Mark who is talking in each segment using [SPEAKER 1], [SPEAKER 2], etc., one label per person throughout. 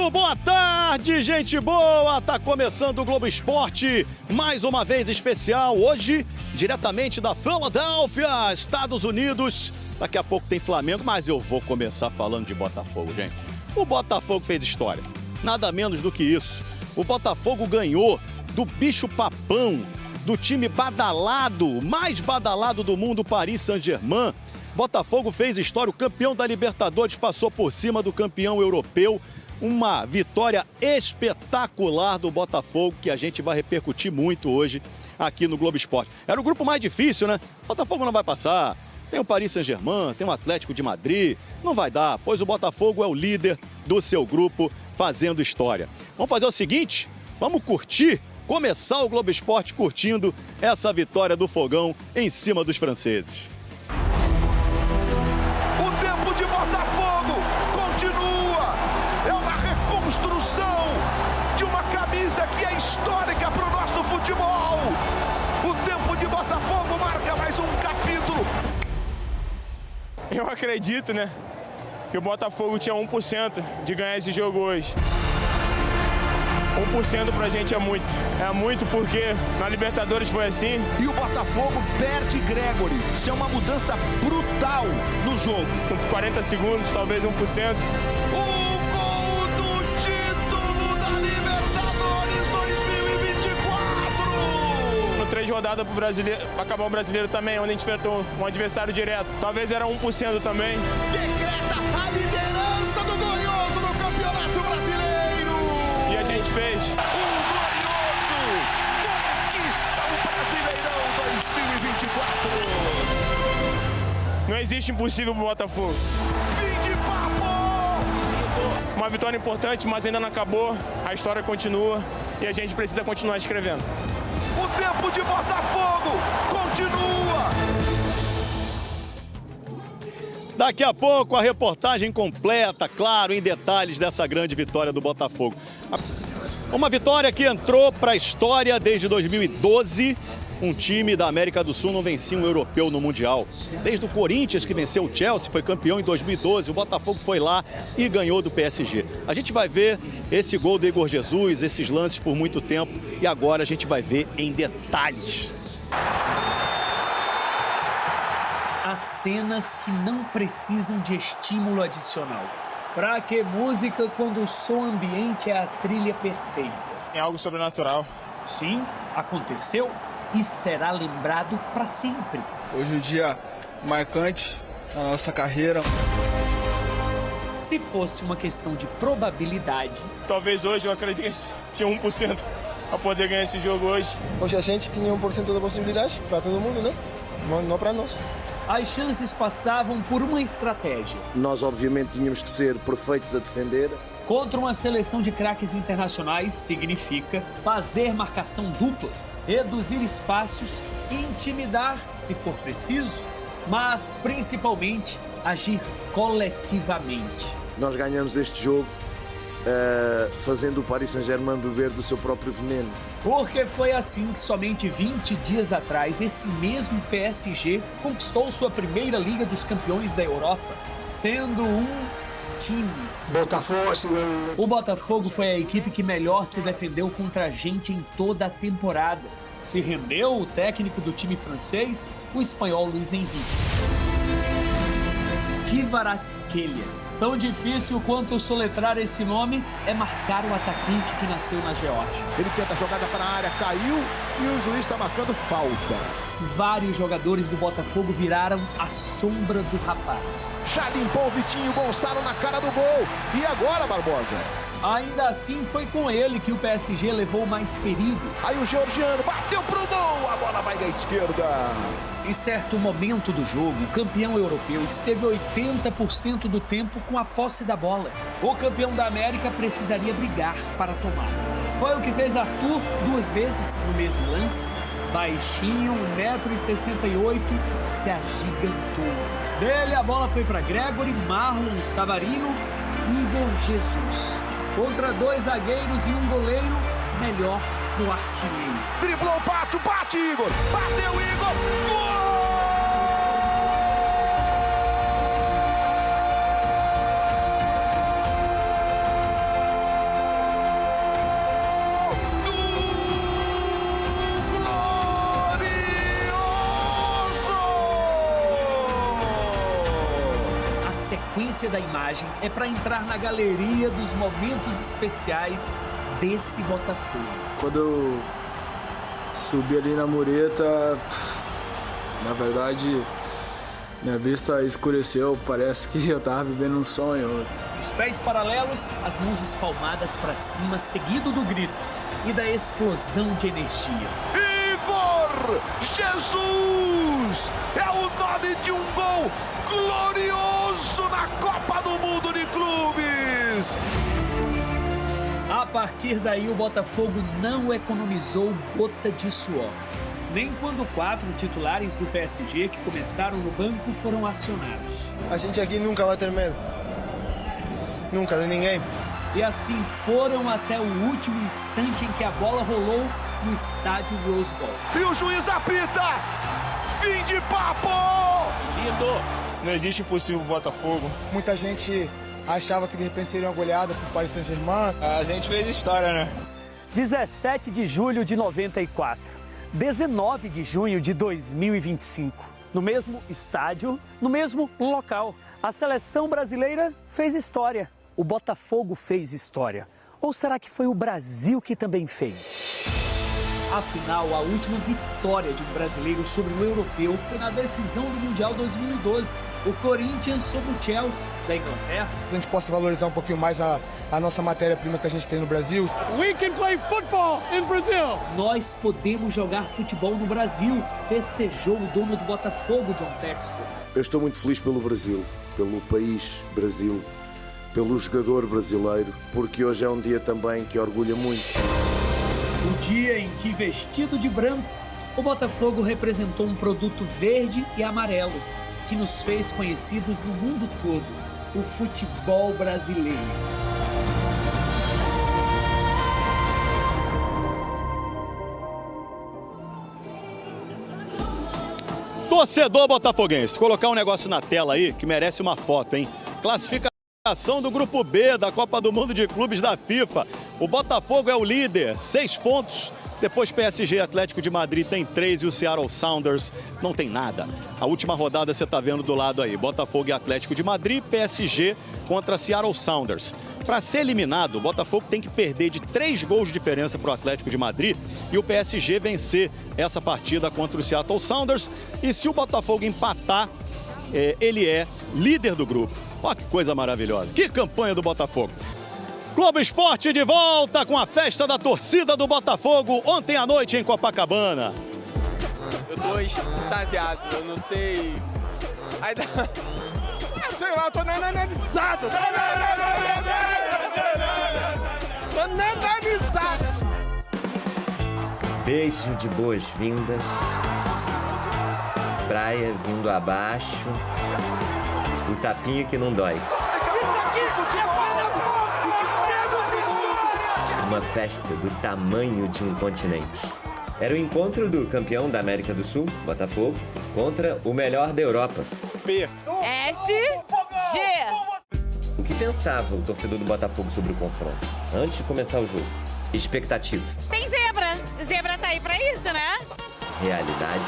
[SPEAKER 1] Muito boa tarde, gente boa! Tá começando o Globo Esporte, mais uma vez especial, hoje, diretamente da Filadélfia, Estados Unidos. Daqui a pouco tem Flamengo, mas eu vou começar falando de Botafogo, gente. O Botafogo fez história, nada menos do que isso. O Botafogo ganhou do bicho papão, do time badalado, mais badalado do mundo, Paris Saint-Germain. Botafogo fez história, o campeão da Libertadores passou por cima do campeão europeu. Uma vitória espetacular do Botafogo, que a gente vai repercutir muito hoje aqui no Globo Esporte. Era o grupo mais difícil, né? O Botafogo não vai passar. Tem o Paris Saint-Germain, tem o Atlético de Madrid. Não vai dar, pois o Botafogo é o líder do seu grupo, fazendo história. Vamos fazer o seguinte, vamos curtir, começar o Globo Esporte curtindo essa vitória do Fogão em cima dos franceses.
[SPEAKER 2] O tempo de Botafogo continua. É uma reconstrução de uma camisa que é histórica para o nosso futebol. O tempo de Botafogo marca mais um capítulo.
[SPEAKER 3] Eu acredito, né, que o Botafogo tinha 1% de ganhar esse jogo hoje. 1% pra gente é muito. É muito porque na Libertadores foi assim.
[SPEAKER 2] E o Botafogo perde Gregory. Isso é uma mudança brutal no jogo.
[SPEAKER 3] Com 40 segundos, talvez 1%.
[SPEAKER 2] O gol do título da Libertadores 2024.
[SPEAKER 3] No 3 rodadas pro brasileiro, pra acabar o brasileiro também, onde a gente enfrentou um adversário direto. Talvez era 1% também.
[SPEAKER 2] Decreta a liderança do Glorioso no Campeonato Brasileiro.
[SPEAKER 3] E a gente fez.
[SPEAKER 2] O Glorioso conquista o Brasileirão 2024.
[SPEAKER 3] Não existe impossível pro Botafogo.
[SPEAKER 2] Fim de papo!
[SPEAKER 3] Uma vitória importante, mas ainda não acabou. A história continua e a gente precisa continuar escrevendo.
[SPEAKER 2] O tempo de Botafogo continua!
[SPEAKER 1] Daqui a pouco a reportagem completa, claro, em detalhes dessa grande vitória do Botafogo. Uma vitória que entrou para a história desde 2012. Um time da América do Sul não vencia um europeu no Mundial. Desde o Corinthians, que venceu o Chelsea, foi campeão em 2012. O Botafogo foi lá e ganhou do PSG. A gente vai ver esse gol do Igor Jesus, esses lances por muito tempo. E agora a gente vai ver em detalhes.
[SPEAKER 4] As cenas que não precisam de estímulo adicional. Pra que música quando o som ambiente é a trilha perfeita?
[SPEAKER 3] É algo sobrenatural.
[SPEAKER 4] Sim, aconteceu e será lembrado para sempre.
[SPEAKER 5] Hoje um dia marcante na nossa carreira.
[SPEAKER 4] Se fosse uma questão de probabilidade,
[SPEAKER 3] Talvez hoje eu acredito que tinha 1% a poder ganhar esse jogo hoje.
[SPEAKER 5] Hoje a gente tinha 1% da possibilidade para todo mundo, né? Não para nós.
[SPEAKER 4] as chances passavam por uma estratégia.
[SPEAKER 6] Nós, obviamente, tínhamos que ser perfeitos a defender.
[SPEAKER 4] Contra uma seleção de craques internacionais significa fazer marcação dupla, reduzir espaços e intimidar, se for preciso, mas principalmente agir coletivamente.
[SPEAKER 6] Nós ganhamos este jogo fazendo o Paris Saint-Germain beber do seu próprio veneno.
[SPEAKER 4] Porque foi assim que somente 20 dias atrás esse mesmo PSG conquistou sua primeira Liga dos Campeões da Europa, sendo um time. O Botafogo foi a equipe que melhor se defendeu contra a gente em toda a temporada. Se rendeu o técnico do time francês, o espanhol Luis Henrique. Kvaratskhelia. Tão difícil quanto soletrar esse nome é marcar o atacante que nasceu na Geórgia.
[SPEAKER 2] Ele tenta a jogada para a área, caiu e o juiz está marcando falta.
[SPEAKER 4] Vários jogadores do Botafogo viraram a sombra do rapaz.
[SPEAKER 2] Já limpou o Vitinho Gonçalo na cara do gol. E agora, Barbosa?
[SPEAKER 4] Ainda assim, foi com ele que o PSG levou mais perigo.
[SPEAKER 2] Aí o georgiano bateu pro gol, a bola vai da esquerda.
[SPEAKER 4] Em certo momento do jogo, o campeão europeu esteve 80% do tempo com a posse da bola. O campeão da América precisaria brigar para tomar. Foi o que fez Arthur 2 vezes no mesmo lance. Baixinho, 1,68 m, se agigantou. Dele a bola foi para Gregory, Marlon, Savarino, Igor Jesus. Contra 2 zagueiros e um goleiro, melhor pro artilheiro.
[SPEAKER 2] Driblou, bate Igor, bateu Igor, gol!
[SPEAKER 4] importância da imagem é para entrar na galeria dos momentos especiais desse Botafogo.
[SPEAKER 5] Quando eu subi ali na mureta, na verdade, minha vista escureceu, parece que eu tava vivendo um sonho.
[SPEAKER 4] Os pés paralelos, as mãos espalmadas para cima, seguido do grito e da explosão de energia.
[SPEAKER 2] Igor Jesus! É o nome de um gol glorioso na Copa do Mundo de Clubes!
[SPEAKER 4] A partir daí, o Botafogo não economizou gota de suor. Nem quando 4 titulares do PSG que começaram no banco foram acionados.
[SPEAKER 5] A gente aqui nunca vai ter medo. Nunca, de ninguém.
[SPEAKER 4] E assim foram até o último instante em que a bola rolou no estádio Rose Bowl.
[SPEAKER 2] E o juiz apita! Fim de papo!
[SPEAKER 3] Lindo! Não existe impossível pro Botafogo.
[SPEAKER 5] Muita gente achava que de repente seria uma goleada pro Paris Saint-Germain.
[SPEAKER 3] A gente fez história, né?
[SPEAKER 4] 17 de julho de 94, 19 de junho de 2025. No mesmo estádio, no mesmo local. A seleção brasileira fez história. O Botafogo fez história. Ou será que foi o Brasil que também fez? Afinal, a última vitória de um brasileiro sobre um europeu foi na decisão do Mundial 2012. O Corinthians sobre o Chelsea, da Inglaterra.
[SPEAKER 5] A gente possa valorizar um pouquinho mais a nossa matéria-prima que a gente tem no Brasil.
[SPEAKER 4] We can play football in Brazil. Nós podemos jogar futebol no Brasil, festejou o dono do Botafogo, John Textor.
[SPEAKER 6] Eu estou muito feliz pelo Brasil, pelo país Brasil, pelo jogador brasileiro, porque hoje é um dia também que orgulha muito.
[SPEAKER 4] O dia em que, vestido de branco, o Botafogo representou um produto verde e amarelo, que nos fez conhecidos no mundo todo, o futebol brasileiro.
[SPEAKER 1] Torcedor botafoguense, colocar um negócio na tela aí que merece uma foto, hein? Classificação do Grupo B da Copa do Mundo de Clubes da FIFA. O Botafogo é o líder, 6 pontos. Depois PSG e Atlético de Madrid tem 3 e o Seattle Sounders não tem nada. A última rodada você está vendo do lado aí. Botafogo e Atlético de Madrid, PSG contra Seattle Sounders. Para ser eliminado, o Botafogo tem que perder de 3 gols de diferença para o Atlético de Madrid e o PSG vencer essa partida contra o Seattle Sounders. E se o Botafogo empatar, ele é líder do grupo. Olha que coisa maravilhosa. Que campanha do Botafogo. Globo Esporte de volta com a festa da torcida do Botafogo ontem à noite em Copacabana.
[SPEAKER 7] Eu tô extasiado, eu não sei. Aí dá... sei lá, eu tô nananizado. Tô nananizado.
[SPEAKER 8] Beijo de boas-vindas. Praia vindo abaixo. O tapinha que não dói. Uma festa do tamanho de um continente. Era o encontro do campeão da América do Sul, Botafogo, contra o melhor da Europa,
[SPEAKER 7] P.
[SPEAKER 9] SG.
[SPEAKER 8] O que pensava o torcedor do Botafogo sobre o confronto? Antes de começar o jogo. Expectativa.
[SPEAKER 9] Tem zebra. Zebra tá aí pra isso, né?
[SPEAKER 8] Realidade.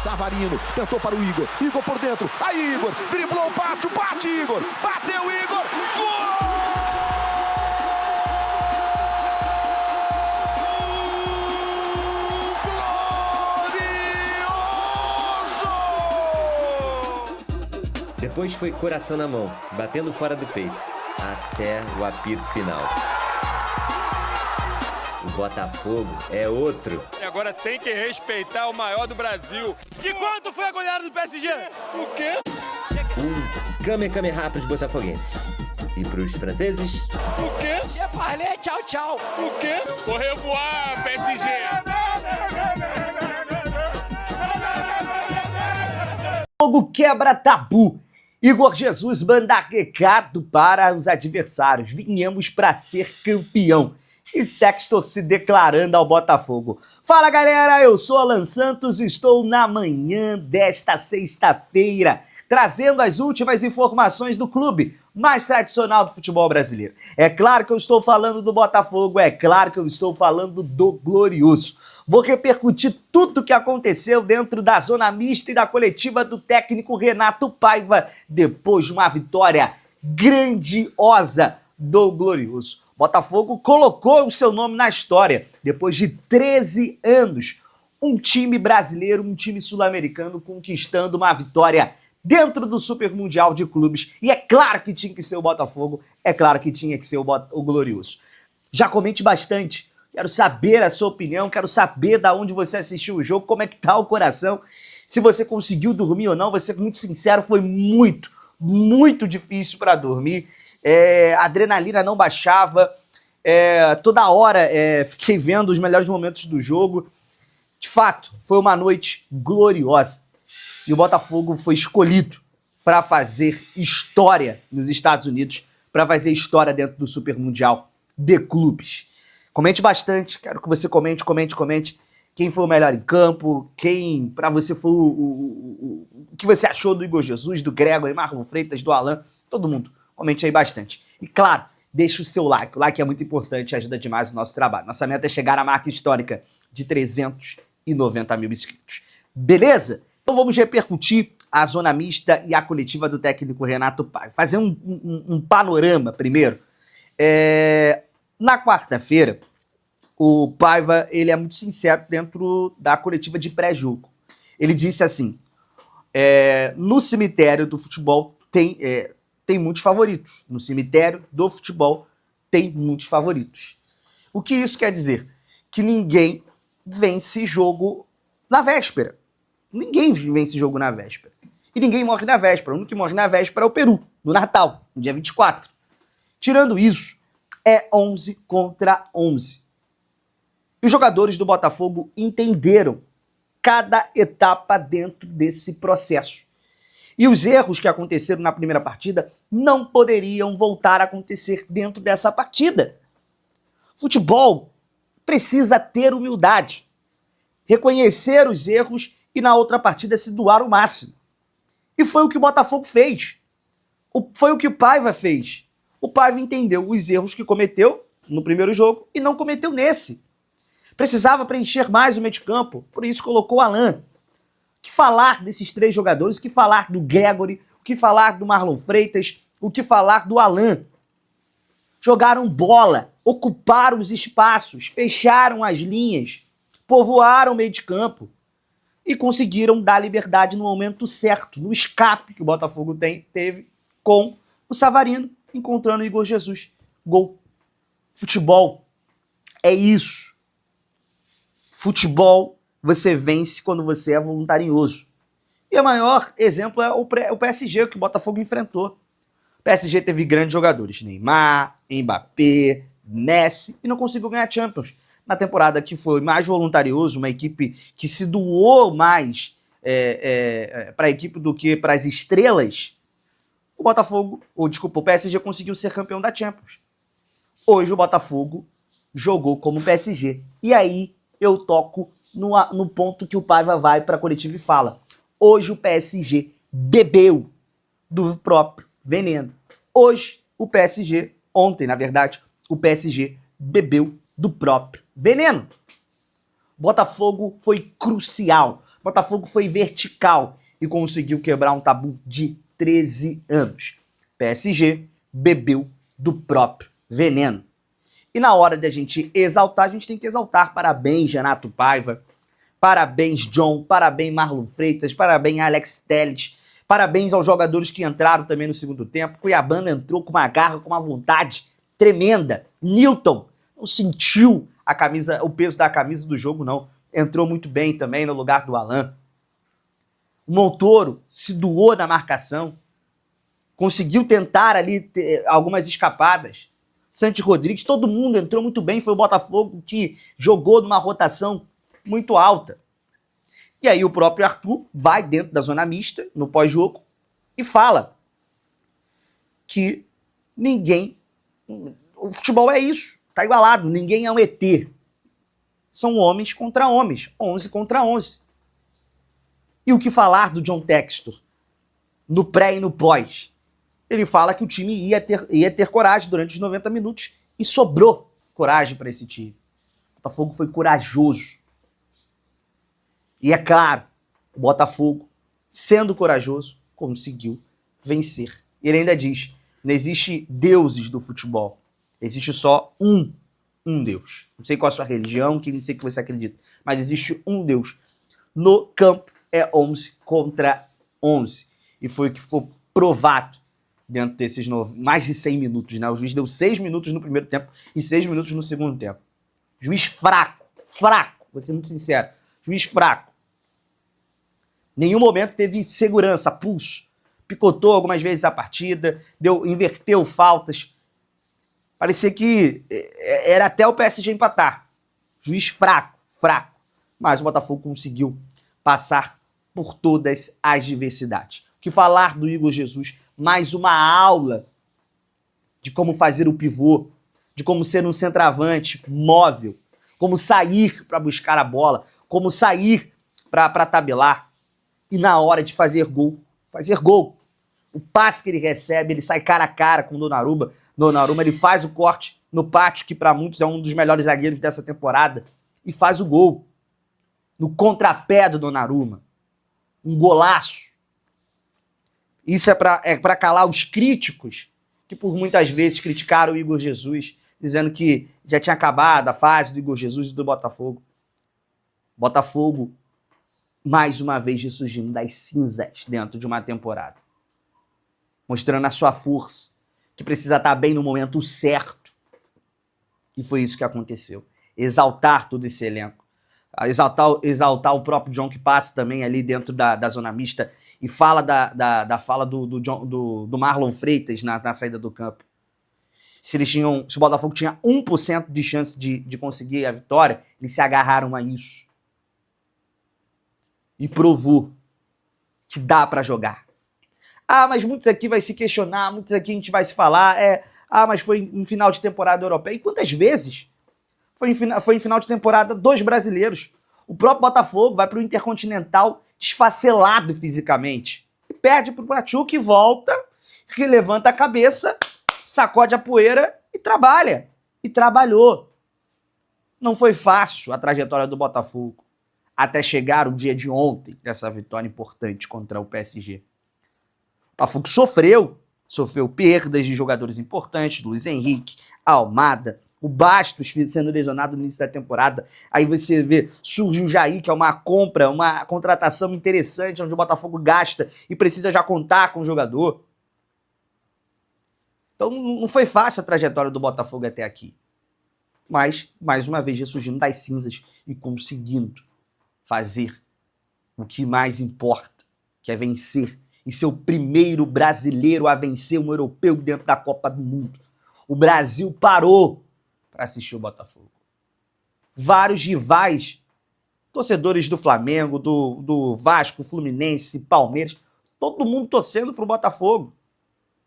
[SPEAKER 2] Savarino tentou para o Igor. Igor por dentro. Aí, Igor. Driblou o pátio. Bate, Igor. Bateu, Igor. Gol!
[SPEAKER 8] Depois foi coração na mão, batendo fora do peito, até o apito final. O Botafogo é outro.
[SPEAKER 7] E agora tem que respeitar o maior do Brasil. De quanto foi a goleada do PSG? O quê?
[SPEAKER 8] Kamehameha pros botafoguenses. E pros franceses?
[SPEAKER 7] O quê?
[SPEAKER 9] Je parlei, tchau, tchau.
[SPEAKER 7] O quê? Correu voar, PSG.
[SPEAKER 10] Botafogo quebra tabu. Igor Jesus manda recado para os adversários. Vinhamos para ser campeão. E Textor se declarando ao Botafogo. Fala, galera, eu sou Alan Santos e estou na manhã desta sexta-feira, trazendo as últimas informações do clube. mais tradicional do futebol brasileiro. É claro que eu estou falando do Botafogo, é claro que eu estou falando do Glorioso. Vou repercutir tudo o que aconteceu dentro da zona mista e da coletiva do técnico Renato Paiva depois de uma vitória grandiosa do Glorioso. Botafogo colocou o seu nome na história depois de 13 anos. Um time brasileiro, um time sul-americano conquistando uma vitória dentro do Super Mundial de Clubes. E é claro que tinha que ser o Botafogo, é claro que tinha que ser o Glorioso. Já comente bastante, quero saber a sua opinião, quero saber de onde você assistiu o jogo, como é que tá o coração, se você conseguiu dormir ou não. Vou ser muito sincero, foi muito difícil para dormir. A adrenalina não baixava, toda hora fiquei vendo os melhores momentos do jogo. De fato, foi uma noite gloriosa. E o Botafogo foi escolhido para fazer história nos Estados Unidos, para fazer história dentro do Super Mundial de Clubes. Comente bastante, quero que você comente. Quem foi o melhor em campo, quem para você foi o que você achou do Igor Jesus, do Gregory, Marlon Freitas, do Alan, todo mundo. Comente aí bastante. E claro, deixa o seu like. O like é muito importante, ajuda demais o nosso trabalho. Nossa meta é chegar à marca histórica de 390 mil inscritos. Beleza? Então vamos repercutir a zona mista e a coletiva do técnico Renato Paiva. Fazer um panorama primeiro. Na quarta-feira, o Paiva ele é muito sincero dentro da coletiva de pré-jogo. Ele disse assim, no cemitério do futebol tem muitos favoritos. No cemitério do futebol tem muitos favoritos. O que isso quer dizer? Que ninguém vence jogo na véspera. Ninguém vence jogo na véspera. E ninguém morre na véspera. O único que morre na véspera é o Peru, no Natal, no dia 24. Tirando isso, é 11 contra 11. E os jogadores do Botafogo entenderam cada etapa dentro desse processo. E os erros que aconteceram na primeira partida não poderiam voltar a acontecer dentro dessa partida. Futebol precisa ter humildade, reconhecer os erros e na outra partida se doar o máximo. E foi o que o Botafogo fez. Foi o que o Paiva fez. O Paiva entendeu os erros que cometeu no primeiro jogo e não cometeu nesse. Precisava preencher mais o meio de campo, por isso colocou o Alan. O que falar desses três jogadores, o que falar do Gregory, o que falar do Marlon Freitas, o que falar do Alan. Jogaram bola, ocuparam os espaços, fecharam as linhas, povoaram o meio de campo e conseguiram dar liberdade no momento certo, no escape que o Botafogo teve com o Savarino, encontrando o Igor Jesus. Gol. Futebol é isso. Futebol você vence quando você é voluntarioso. E o maior exemplo é o PSG, que o Botafogo enfrentou. O PSG teve grandes jogadores, Neymar, Mbappé, Messi, e não conseguiu ganhar Champions. Na temporada que foi mais voluntarioso, uma equipe que se doou mais para a equipe do que para as estrelas, o PSG conseguiu ser campeão da Champions. Hoje o Botafogo jogou como PSG. E aí eu toco no ponto que o Paiva vai para a coletiva e fala. Hoje o PSG bebeu do próprio veneno. Ontem, na verdade, o PSG bebeu do próprio veneno. Botafogo foi crucial. Botafogo foi vertical e conseguiu quebrar um tabu de 13 anos. PSG bebeu do próprio veneno. E na hora de a gente exaltar, a gente tem que exaltar. Parabéns, Renato Paiva. Parabéns, John. Parabéns, Marlon Freitas. Parabéns, Alex Telles. Parabéns aos jogadores que entraram também no segundo tempo. Cuiabano entrou com uma garra, com uma vontade tremenda. Nilton não sentiu o peso da camisa do jogo, não. Entrou muito bem também no lugar do Alan. O Montoro se doou na marcação. Conseguiu tentar ali algumas escapadas. Santi Rodrigues, todo mundo entrou muito bem. Foi o Botafogo que jogou numa rotação muito alta. E aí o próprio Arthur vai dentro da zona mista, no pós-jogo, e fala que o futebol é isso, tá igualado, ninguém é um ET. São homens contra homens, 11 contra 11. E o que falar do John Textor, no pré e no pós? ele fala que o time ia ter coragem durante os 90 minutos e sobrou coragem para esse time. O Botafogo foi corajoso. E é claro, o Botafogo, sendo corajoso, conseguiu vencer. Ele ainda diz, não existe deuses do futebol, existe só um Deus. Não sei qual é a sua religião, não sei o que você acredita, mas existe um Deus. No campo é 11 contra 11. E foi o que ficou provado dentro desses mais de 100 minutos, né? O juiz deu 6 minutos no primeiro tempo e 6 minutos no segundo tempo. Juiz fraco, vou ser muito sincero. Juiz fraco. Nenhum momento teve segurança, pulso. Picotou algumas vezes a partida, inverteu faltas. Parecia que era até o PSG empatar. Juiz fraco. Mas o Botafogo conseguiu passar por todas as diversidades. O que falar do Igor Jesus? Mais uma aula de como fazer o pivô, de como ser um centroavante móvel, como sair para buscar a bola, como sair para tabelar. E na hora de fazer gol. O passe que ele recebe, ele sai cara a cara com o Donnarumma. Donnarumma, ele faz o corte no pátio, que para muitos é um dos melhores zagueiros dessa temporada, e faz o gol. No contrapé do Donnarumma. Um golaço. Isso é para calar os críticos, que por muitas vezes criticaram o Igor Jesus, dizendo que já tinha acabado a fase do Igor Jesus e do Botafogo. Botafogo, mais uma vez, ressurgindo das cinzas dentro de uma temporada. Mostrando a sua força, que precisa estar bem no momento certo. E foi isso que aconteceu. Exaltar todo esse elenco. Exaltar o próprio John, que passa também ali dentro da zona mista e fala da fala do Marlon Freitas na saída do campo. Se o Botafogo tinha 1% de chance de conseguir a vitória, eles se agarraram a isso. E provou que dá pra jogar. Mas muitos aqui vai se questionar, muitos aqui a gente vai se falar, mas foi em final de temporada europeia. E quantas vezes foi em final de temporada dos brasileiros? O próprio Botafogo vai pro Intercontinental desfacelado fisicamente. E perde pro Pachuca e volta, levanta a cabeça, sacode a poeira e trabalha. E trabalhou. Não foi fácil a trajetória do Botafogo até chegar o dia de ontem, dessa vitória importante contra o PSG. O Botafogo sofreu perdas de jogadores importantes, Luiz Henrique, Almada, o Bastos sendo lesionado no início da temporada. Aí você vê, surge o Jair, que é uma contratação interessante, onde o Botafogo gasta e precisa já contar com o jogador. Então não foi fácil a trajetória do Botafogo até aqui. Mas, mais uma vez, ressurgindo das cinzas e conseguindo fazer o que mais importa, que é vencer. E ser o primeiro brasileiro a vencer um europeu dentro da Copa do Mundo. O Brasil parou para assistir o Botafogo. Vários rivais, torcedores do Flamengo, do Vasco, Fluminense, Palmeiras, todo mundo torcendo para o Botafogo.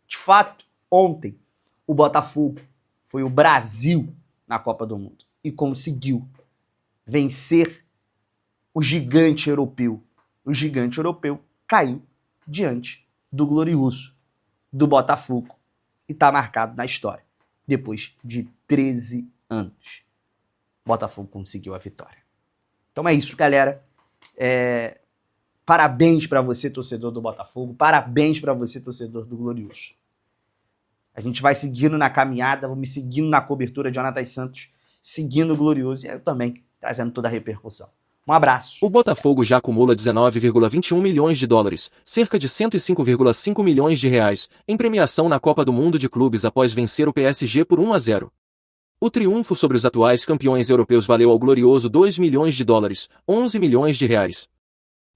[SPEAKER 10] De fato, ontem, o Botafogo foi o Brasil na Copa do Mundo e conseguiu vencer o gigante europeu. O gigante europeu caiu diante do glorioso do Botafogo e está marcado na história. Depois de 13 anos, o Botafogo conseguiu a vitória. Então é isso, galera. Parabéns para você, torcedor do Botafogo. Parabéns para você, torcedor do Glorioso. A gente vai seguindo na caminhada, vamos seguindo na cobertura de Jonathan Santos, seguindo o Glorioso e eu também trazendo toda a repercussão. Um abraço.
[SPEAKER 11] O Botafogo já acumula 19,21 milhões de dólares, cerca de 105,5 milhões de reais, em premiação na Copa do Mundo de Clubes após vencer o PSG por 1-0. O triunfo sobre os atuais campeões europeus valeu ao Glorioso 2 milhões de dólares, 11 milhões de reais.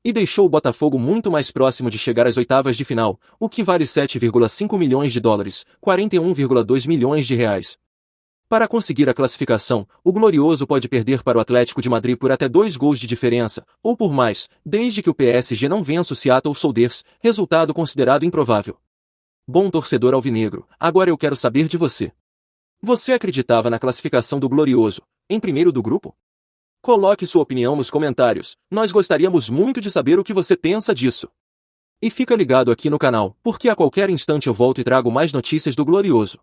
[SPEAKER 11] E deixou o Botafogo muito mais próximo de chegar às oitavas de final, o que vale 7,5 milhões de dólares, 41,2 milhões de reais. Para conseguir a classificação, o Glorioso pode perder para o Atlético de Madrid por até 2 gols de diferença, ou por mais, desde que o PSG não vença o Seattle Sounders, resultado considerado improvável. Bom torcedor alvinegro, agora eu quero saber de você. Você acreditava na classificação do Glorioso, em primeiro do grupo? Coloque sua opinião nos comentários, nós gostaríamos muito de saber o que você pensa disso. E fica ligado aqui no canal, porque a qualquer instante eu volto e trago mais notícias do Glorioso.